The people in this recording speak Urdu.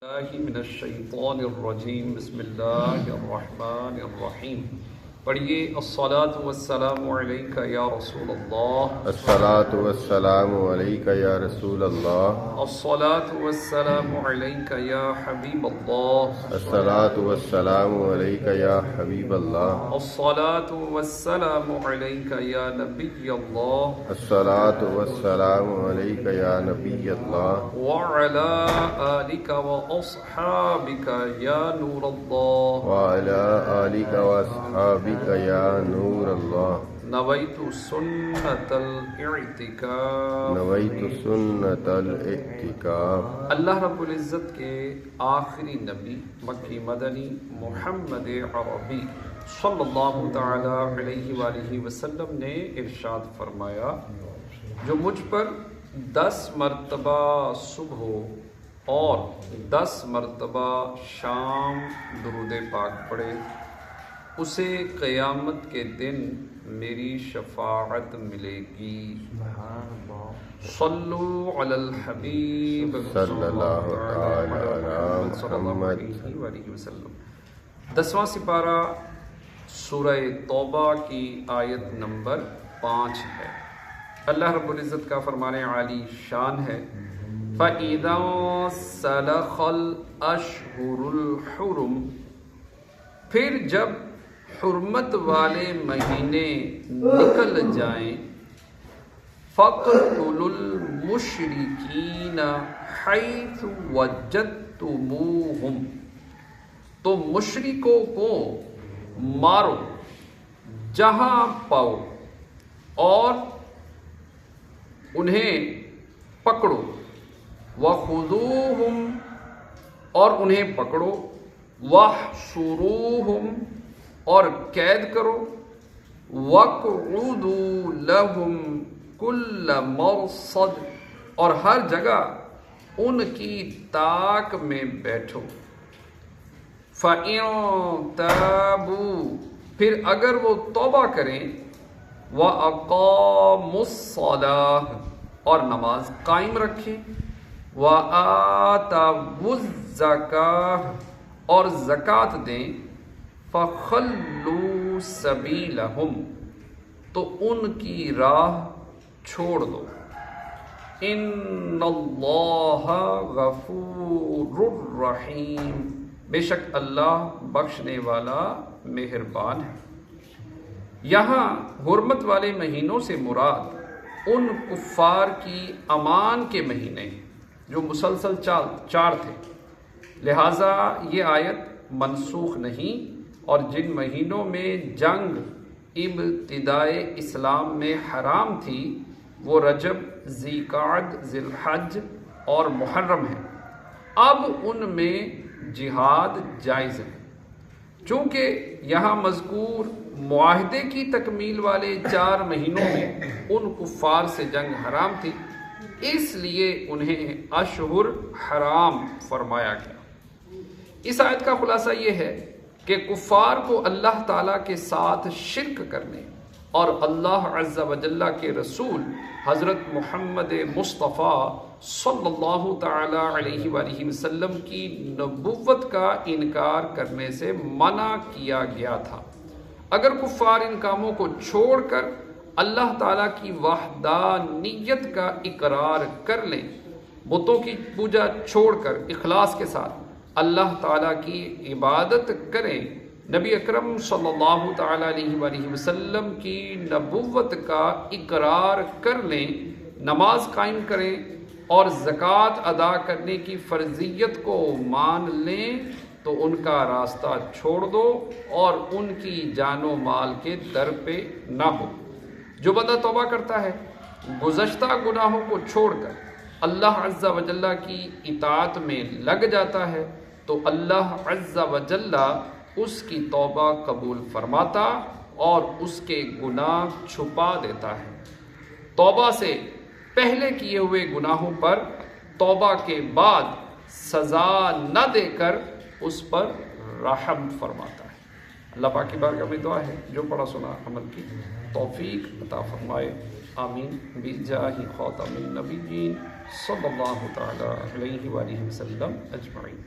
اللہ من الشیطان الرجیم بسم اللہ الرحمن الرحیم پڑھیے الصلاۃ والسلام علیک یا رسول اللہ الصلاۃ والسلام علیک یا رسول اللہ الصلاۃ والسلام علیک یا حبیب اللہ الصلاۃ والسلام علیک یا حبیب اللہ الصلاۃ والسلام علیک یا نبی اللہ الصلاۃ والسلام علیک یا نبی اللہ وعلی آلک واصحابک یا نور اللہ وعلی آلک واصحابک یا نور اللہ نویت سنت الاعتکاف نویت سنت الاعتکاف اللہ رب العزت کے آخری نبی مکی مدنی محمد عربی صلی اللہ تعالی علیہ وآلہ وسلم نے ارشاد فرمایا، جو مجھ پر 10 مرتبہ صبح اور 10 مرتبہ شام درود پاک پڑھے اسے قیامت کے دن میری شفاعت ملے گی۔ صلو علی الحبیب صلی اللہ تعالی علی محمد۔ علیہ وسلم۔ 10واں سپارہ سورہ توبہ کی آیت نمبر 5 ہے۔ اللہ رب العزت کا فرمان عالی شان ہے، فَإِذَا سَلَخَ الْأَشْهُرُ الْحُرُمُ، پھر جب حرمت والے مہینے نکل جائیں، فَاقْتُلُوا الْمُشْرِكِينَ حَيْثُ وَجَدتُّمُوهُمْ، تو مشرکوں کو مارو جہاں پاؤ اور انہیں پکڑو، وَخُذُوهُمْ، اور انہیں پکڑو، وَاحْصُرُوهُمْ، اور قید کرو، وَاقْعُدُوا لَهُمْ كُلَّ مَرْصَدٍ، اور ہر جگہ ان کی طاق میں بیٹھو، فَإِن تَابُوا، پھر اگر وہ توبہ کریں، وَأَقَامُوا الصَّلَاةَ، اور نماز قائم رکھیں، وَآتَوُا الزَّكَاةَ، اور زکوٰۃ دیں، فَخَلُّوا سَبِيلَهُمْ، تو ان کی راہ چھوڑ دو، اِنَّ اللَّهَ غَفُورٌ رَحِيمٌ، بے شک اللہ بخشنے والا مہربان ہے۔ یہاں حرمت والے مہینوں سے مراد ان کفار کی امان کے مہینے جو مسلسل 4 تھے، لہٰذا یہ آیت منسوخ نہیں، اور جن مہینوں میں جنگ ابتدائے اسلام میں حرام تھی وہ رجب، ذی-قعد، ذی-الحج اور محرم ہیں، اب ان میں جہاد جائز ہے۔ چونکہ یہاں مذکور معاہدے کی تکمیل والے 4 مہینوں میں ان کفار سے جنگ حرام تھی، اس لیے انہیں اشہر حرام فرمایا گیا۔ اس آیت کا خلاصہ یہ ہے کہ کفار کو اللہ تعالیٰ کے ساتھ شرک کرنے اور اللہ عز و جل کے رسول حضرت محمد مصطفیٰ صلی اللہ تعالی علیہ وآلہ وسلم کی نبوت کا انکار کرنے سے منع کیا گیا تھا۔ اگر کفار ان کاموں کو چھوڑ کر اللہ تعالیٰ کی وحدانیت کا اقرار کر لیں، بتوں کی پوجا چھوڑ کر اخلاص کے ساتھ اللہ تعالیٰ کی عبادت کریں، نبی اکرم صلی اللہ تعالیٰ علیہ وآلہ وسلم کی نبوت کا اقرار کر لیں، نماز قائم کریں اور زکوٰۃ ادا کرنے کی فرضیت کو مان لیں، تو ان کا راستہ چھوڑ دو اور ان کی جان و مال کے در پہ نہ ہو۔ جو بندہ توبہ کرتا ہے، گزشتہ گناہوں کو چھوڑ کر اللہ عز و جل کی اطاعت میں لگ جاتا ہے، تو اللہ عز و جل اس کی توبہ قبول فرماتا اور اس کے گناہ چھپا دیتا ہے۔ توبہ سے پہلے کیے ہوئے گناہوں پر توبہ کے بعد سزا نہ دے کر اس پر رحم فرماتا ہے۔ اللہ پاک کی بارگاہ میں دعا ہے، جو پڑھا سنا عمل کی توفیق عطا فرمائے، آمین، بجاہ خاتم النبیین صلی اللہ تعالی علیہ وآلہ وسلم اجمعین.